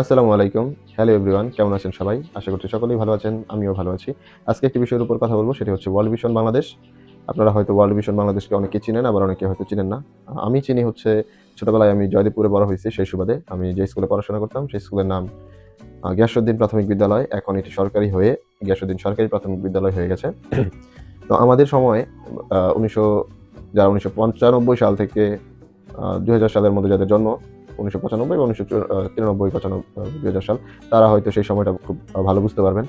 আসসালামু আলাইকুম। Hello everyone, কেমন আছেন সবাই? আশা করছি সকলেই ভালো আছেন। আমিও ভালো আছি। আজকে একটি বিষয়ের উপর কথা বলব, সেটি হচ্ছে ওয়ার্ল্ড ভিশন বাংলাদেশ। আপনারা হয়তো ওয়ার্ল্ড ভিশন বাংলাদেশকে অনেকে চিনেন, আবার অনেকে হয়তো চিনেন না। আমি চিনি হচ্ছে ছোটবেলায় আমি জয়দেবপুরে বড় হইছি, সেই সুবাদে। আমি যে স্কুলে পড়াশোনা করতাম সেই স্কুলের নাম গিয়াসউদ্দিন প্রাথমিক বিদ্যালয়। এখন এটি সরকারি হয়ে গিয়াসউদ্দিন সরকারি প্রাথমিক বিদ্যালয় হয়ে গেছে। তো আমাদের সময়ে 1995 সাল থেকে 2000 সালের মধ্যে যাদের জন্ম, 1995 বা 1993, 95, 2000 সাল, তারা হয়তো সেই সময়টা খুব ভালো বুঝতে পারবেন।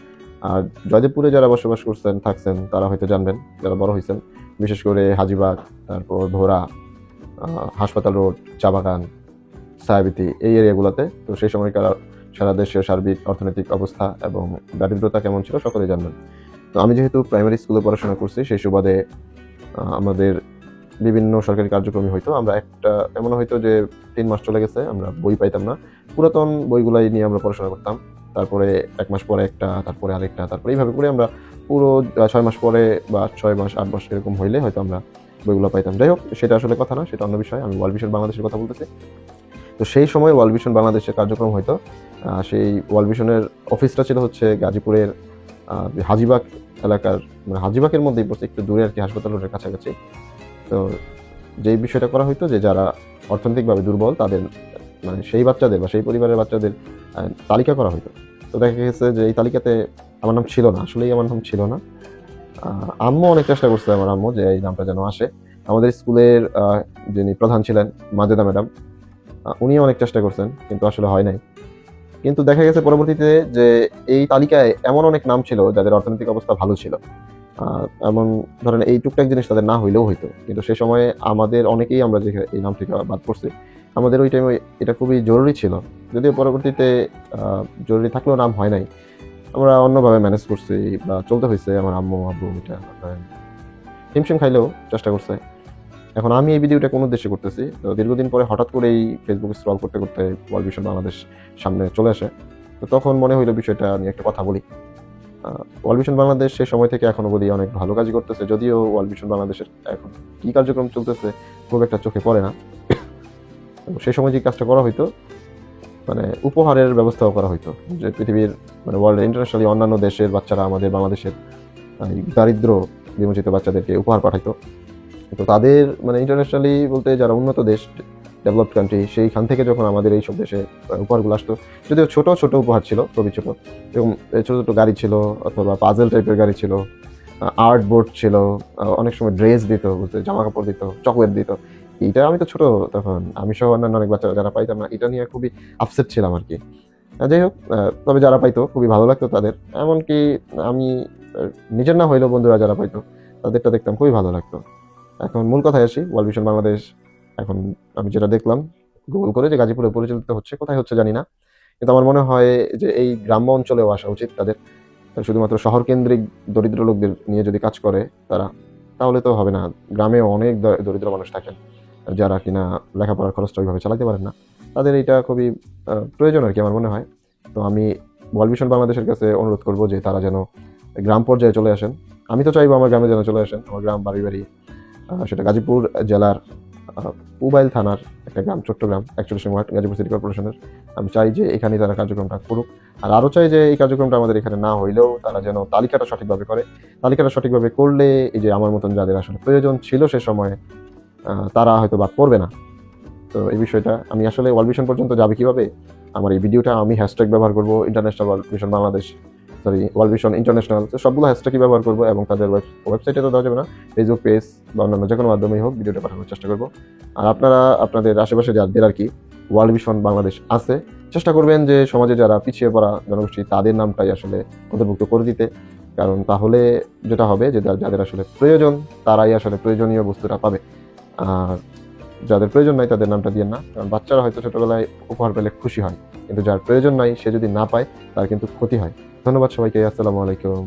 আর জয়দেবপুরে যারা বসবাস করছেন, থাকছেন, তারা হয়তো জানবেন, যারা বড় হইছেন। বিশেষ করে হাজীবাগ, তারপর ভোরা, হাসপাতাল রোড, চা বাগান, ছায়াবীথি, এই এরিয়াগুলোতে। তো সেই সময়কার সারা দেশের সার্বিক অর্থনৈতিক অবস্থা এবং দারিদ্রতা কেমন ছিল সকলেই জানবেন। তো আমি যেহেতু প্রাইমারি স্কুলে পড়াশোনা করছি, সেই সুবাদে আমাদের বিভিন্ন সরকারি কার্যক্রমই হইতো। আমরা এমন হইতো যে ৩ মাস চলে গেছে, আমরা বই পাইতাম না। পুরাতন বইগুলাই নিয়ে আমরা পড়াশোনা করতাম। তারপরে ১ মাস পরে একটা, তারপরে আরেকটা, তারপরে এইভাবে করে আমরা পুরো ৬ মাস পরে বা ৬ মাস ৮ মাস এরকম হইলে হয়তো আমরা বইগুলো পাইতাম। যাই হোক, সেটা আসলে কথা না, সেটা অন্য বিষয়। আমি ওয়ার্ল্ড ভিশন বাংলাদেশের কথা বলতেছি। তো সেই সময় ওয়ার্ল্ড ভিশন বাংলাদেশের কার্যক্রম হইতো। সেই ওয়ার্ল্ড ভিশনের অফিসটা ছিল হচ্ছে গাজীপুরের হাজীবাগ এলাকার, মানে হাজীবাগের মধ্যেই পড়ছে, একটু দূরে আরকি, হাসপাতাল রোডের কাছাকাছি। তো যেই বিষয়টা করা হইতো যে যারা অর্থনৈতিকভাবে দুর্বল তাদের, মানে সেই বাচ্চাদের বা সেই পরিবারের বাচ্চাদের তালিকা করা হইতো। তো দেখা গেছে যে এই তালিকাতে আমার নাম ছিল না, আসলেই আমার নাম ছিল না। আম্মু অনেক চেষ্টা করছে, আমার আম্মু, যে এই নামটা যেন আসে। আমাদের স্কুলের যিনি প্রধান ছিলেন, মাজেদা ম্যাডাম, উনিও অনেক চেষ্টা করছেন, কিন্তু আসলে হয় নাই। কিন্তু দেখা গেছে পরবর্তীতে যে এই তালিকায় এমন অনেক নাম ছিল যাদের অর্থনৈতিক অবস্থা ভালো ছিল। এমন ধরেন এই টুকটাক জিনিস তাদের না হইলেও হইতো। কিন্তু সে সময়ে আমাদের অনেকেই, আমরা যে এই নাম থেকে বাদ পড়ছি, আমাদের ওই টাইমে এটা খুবই জরুরি ছিল। যদিও পরবর্তীতে জরুরি থাকলেও নাম হয় নাই। আমরা অন্যভাবে ম্যানেজ করছি বা চলতে হইছে। আমার আম্মু, আব্বু এটা ধরেন হিমশিম খাইলেও চেষ্টা করছে। এখন আমি এই ভিডিওটা কোন উদ্দেশ্যে করতেছি? তো দীর্ঘদিন পরে হঠাৎ করেই ফেসবুকে স্ক্রল করতে, করতে ওয়ার্ল্ড ভিশন বাংলাদেশ সামনে চলে আসে। তো তখন মনে হইলো বিষয়টা নিয়ে একটা কথা বলি। ওয়ার্ল্ড ভিশন বাংলাদেশ সে সময় থেকে এখনো বলি অনেক ভালো কাজই করতেছে। যদিও ওয়ার্ল্ড ভিশন বাংলাদেশের এখন কি কার্যক্রম চলতেছে খুব একটা চোখে পড়ে না। সেই সময় যে কাজটা করা হইতো, মানে উপহারের ব্যবস্থাও করা হইতো। যে পৃথিবীর, মানে ওয়ার্ল্ড ইন্টারন্যাশনালি অন্যান্য দেশের বাচ্চারা আমাদের বাংলাদেশের এই দারিদ্র বিমোচিত বাচ্চাদেরকে উপহার পাঠাইতো। তো তাদের, মানে ইন্টারন্যাশনালি বলতে যারা উন্নত দেশ, ডেভেলপড কান্ট্রি, সেইখান থেকে যখন আমাদের এইসব দেশে উপহারগুলো আসতো, যদিও ছোট ছোট উপহার ছিল, খুবই ছোট, এরকম ছোট ছোট গাড়ি ছিল, অথবা পাজেল টাইপের গাড়ি ছিল, আর্ট বোর্ড ছিল, অনেক সময় ড্রেস দিত, বলতে জামা কাপড় দিত, চকলেট দিত। এইটা আমি তো ছোট তখন, আমি সহ অন্যান্য অনেক বাচ্চা যারা পাইতাম না, এটা নিয়ে খুবই আপসেট ছিলাম আর কি। যাই হোক, তবে যারা পাইতো খুবই ভালো লাগতো তাদের। এমনকি আমি নিজের না হইলেও বন্ধুরা যারা পাইতো তাদেরটা দেখতাম, খুবই ভালো লাগতো। এখন মূল কথায় আসি, ওয়ার্ল্ড ভিশন বাংলাদেশ এখন আমি যেটা দেখলাম গুগল করে, যে গাজীপুরে পরিচালিত হচ্ছে, কোথায় হচ্ছে জানি না। কিন্তু আমার মনে হয় যে এই গ্রাম্য অঞ্চলেও আসা উচিত তাদের। শুধুমাত্র শহর কেন্দ্রিক দরিদ্র লোকদের নিয়ে যদি কাজ করে তারা, তাহলে তো হবে না। গ্রামেও অনেক দরিদ্র মানুষ থাকেন যারা কিনা লেখাপড়ার খরচটা ওইভাবে চালাতে পারেন না। তাদের এটা খুবই প্রয়োজন আর কি, আমার মনে হয়। তো আমি ওয়ার্ল্ড ভিশন বাংলাদেশের কাছে অনুরোধ করব যে তারা যেন গ্রাম পর্যায়ে চলে আসেন। আমি তো চাইবো আমার গ্রামে যেন চলে আসেন, আমার গ্রাম, বাড়ি বাড়ি। সেটা গাজীপুর জেলার পুবাইল থানার একটা গ্রাম, ছোট্ট গ্রাম, ৪১ নং ওয়ার্ড, গাজীপুর সিটি কর্পোরেশনের। আমি চাই যে এখানেই তারা কার্যক্রমটা করুক। আর আরও চাই যে এই কার্যক্রমটা আমাদের এখানে না হইলেও তারা যেন তালিকাটা সঠিকভাবে করে। তালিকাটা সঠিকভাবে করলে এই যে আমার মতন যাদের আসলে প্রয়োজন ছিল সে সময়ে, তারা হয়তো বাদ পড়বে না। তো এই বিষয়টা আমি আসলে ওয়ার্ল্ড ভিশন পর্যন্ত যাবে কিভাবে, আমার এই ভিডিওটা আমি হ্যাশট্যাগ ব্যবহার করব, international world vision Bangladesh, sorry world vision international. তো সবগুলো হ্যাশট্যাগই ব্যবহার করবো, এবং তাদের ওয়েবসাইটে তো দেওয়া যাবে না, ফেসবুক পেজ বা অন্যান্য যে কোনো মাধ্যমেই হোক ভিডিওটা পাঠানোর চেষ্টা করবো। আর আপনারা আপনাদের আশেপাশে যাদের আর কি ওয়ার্ল্ড ভিশন বাংলাদেশ আছে, চেষ্টা করবেন যে সমাজে যারা পিছিয়ে পড়া জনগোষ্ঠী তাদের নামটাই আসলে অন্তর্ভুক্ত করে দিতে। কারণ তাহলে যেটা হবে যে যাদের আসলে প্রয়োজন তারাই আসলে প্রয়োজনীয় বস্তুটা পাবে। আর যাদের প্রয়োজন নাই তাদের নামটা দিয়েন না, কারণ বাচ্চারা হয়তো ছোটবেলায় উপহার পেলে খুশি হয়, কিন্তু যার প্রয়োজন নাই সে যদি না পায় তার কিন্তু ক্ষতি হয়। ধন্যবাদ সবাইকে। আসসালামু আলাইকুম।